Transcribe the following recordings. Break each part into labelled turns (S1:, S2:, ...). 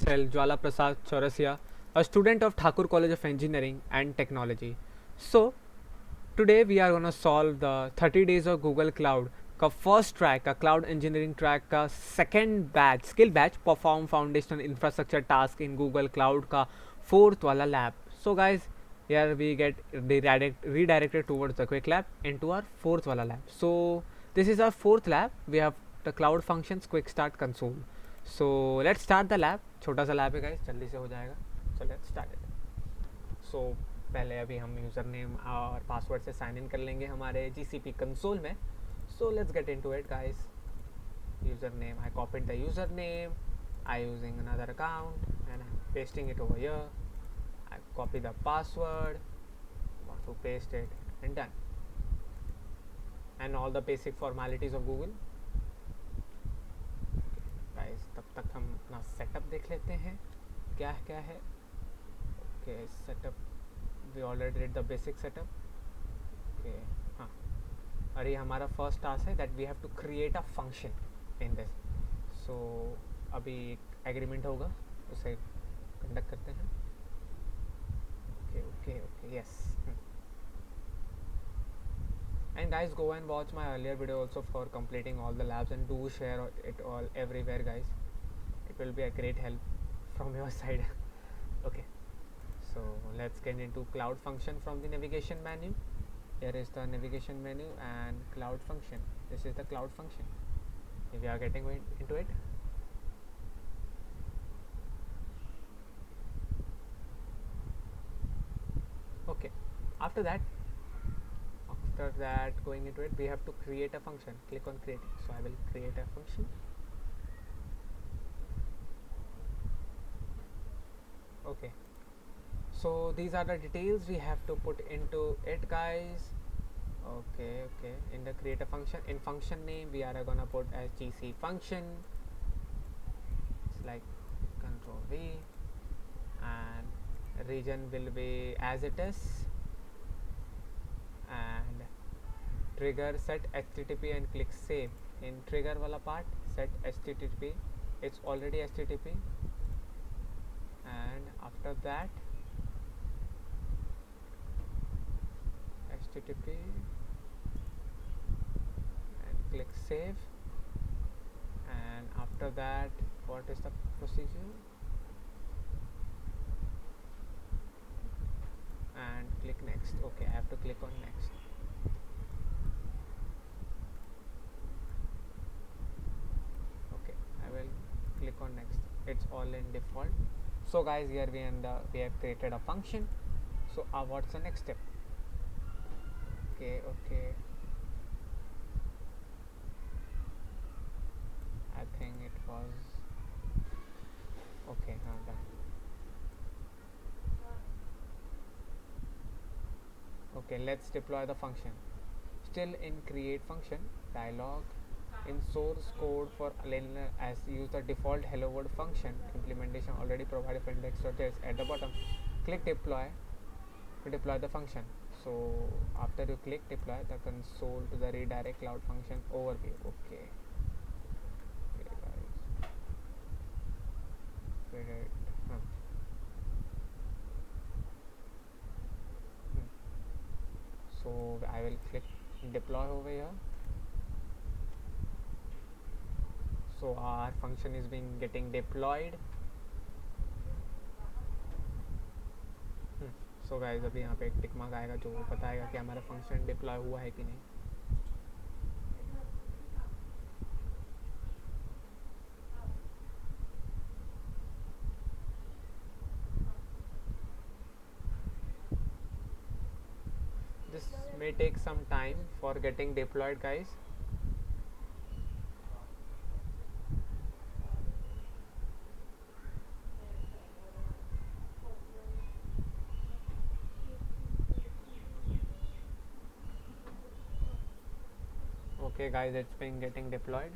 S1: myself, Jwala Prasad Chaurasia, a student of Thakur College of Engineering and Technology. So, today we are gonna solve the 30 days of Google Cloud का first track का cloud engineering track का second batch skill batch perform foundational infrastructure task in Google cloud का fourth वाला lab. So guys here we get redirected towards the quick lab into our fourth wala lab. So this is our fourth lab. We have the cloud functions quick start console. So let's start the lab. छोटा सा lab है guys, जल्दी से हो जाएगा. So let's start it. So पहले अभी हम यूज़र नेम और पासवर्ड से साइन इन कर लेंगे हमारे GCP कंसोल में. So let's get into it guys. Username, I copied the username. I using another account and I'm pasting it over here. I copy the password, want to paste it and done. And all the basic formalities of Google. Guys, तब तक हम अपना setup देख लेते हैं क्या है. Okay, setup we already did the basic setup. Okay, हाँ, और ये हमारा first task है that we have to create a function in this. So अभी एक agreement होगा, उसे conduct करते हैं. Okay, yes. And guys, go and watch my earlier video also for completing all the labs, and do share it all everywhere guys. It will be a great help from your side. Okay, so let's get into cloud function from the navigation menu. Here is the navigation menu and cloud function. This is the cloud function. If we are getting into it. Okay, after that going into it, we have to create a function. Click on creating. So I will create a function. Okay, so these are the details we have to put into it guys. Okay, in the create a function, in function name we are gonna put as GC function. It's like control V, and region will be as it is, and trigger set HTTP and click save. In trigger wala part, set HTTP, it's already HTTP, and after that HTTP and click save, and after that what is the procedure, and click next. Okay, I have to click on next. Okay, I will click on next. It's all in default. So guys, here we have created a function. So what's the next step? Okay, I think it was okay. Done. Okay, let's deploy the function. Still in create function dialog, in source code for linear as use the default hello world function implementation already provided for index.js at the bottom. Click deploy to deploy the function. So after you click deploy the console to the redirect cloud function overview. Okay guys, so I will click deploy over here. So our function is getting deployed. So guys, अभी यहाँ पे एक tick mark आएगा जो बताएगा कि हमारा function deploy हुआ है कि नहीं. This may take some time for getting deployed guys. Okay guys, it's been getting deployed.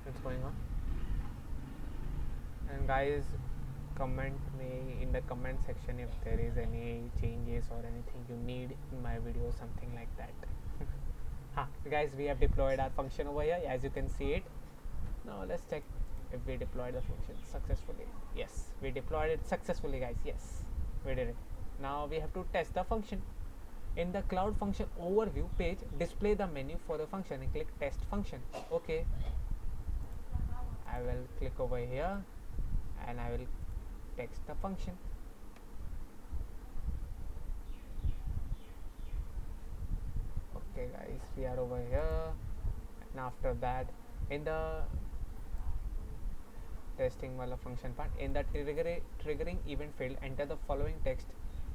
S1: It's going on. And guys, comment me in the comment section if there is any changes or anything you need in my video, something like that. Guys, we have deployed our function over here, as you can see it. Now let's check if we deployed the function successfully. Yes, we deployed it successfully, guys. Yes, we did it. Now we have to test the function. In the cloud function overview page, display the menu for the function and click test function. Okay, I will click over here and I will text the function. Okay guys, we are over here, and after that in the testing wala function part, in the triggering event field, enter the following text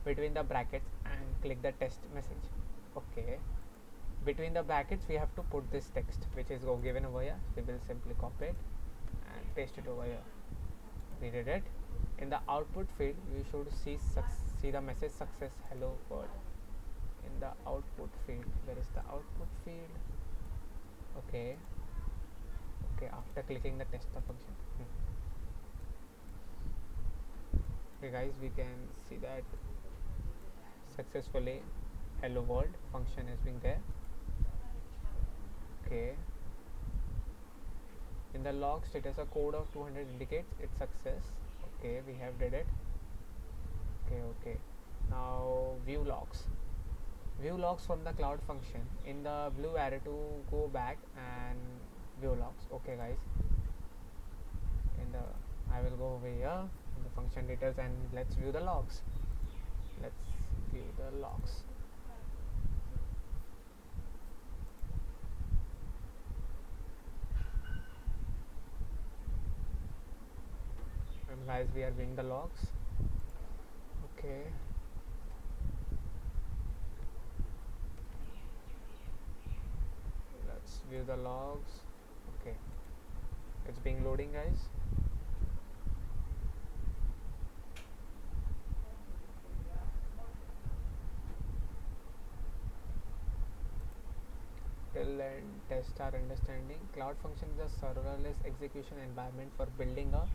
S1: between the brackets and click the test message. Okay, between the brackets we have to put this text which is given over here. We will simply copy it and paste it over here. We did it. In the output field we should see the message success hello world. In the output field, where is the output field? Okay, after clicking the test the function. Okay guys, we can see that successfully hello world function has been there. Okay, in the log status a code of 200 indicates its success. Okay, we have did it. Okay, now view logs from the cloud function. In the blue arrow to go back and view logs. Okay guys, I will go over here in the function details and let's view the logs. And guys, we are viewing the logs. Okay, let's view the logs. Okay, it's being loading, guys. Till and test our understanding. Cloud function is a serverless execution environment for building a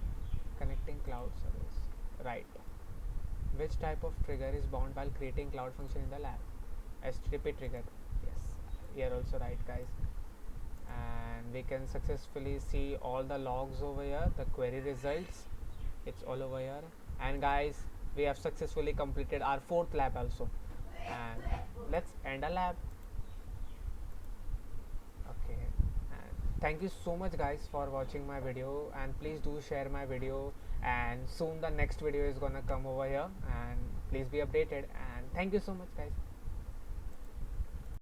S1: connecting cloud service. Right. Which type of trigger is bound while creating cloud function in the lab? HTTP trigger. Yes, here also right, guys. And we can successfully see all the logs over here, the query results, it's all over here. And guys, we have successfully completed our 4th lab also, and let's end a lab. Okay, and thank you so much guys for watching my video, and please do share my video, and soon the next video is gonna come over here, and please be updated, and thank you so much guys.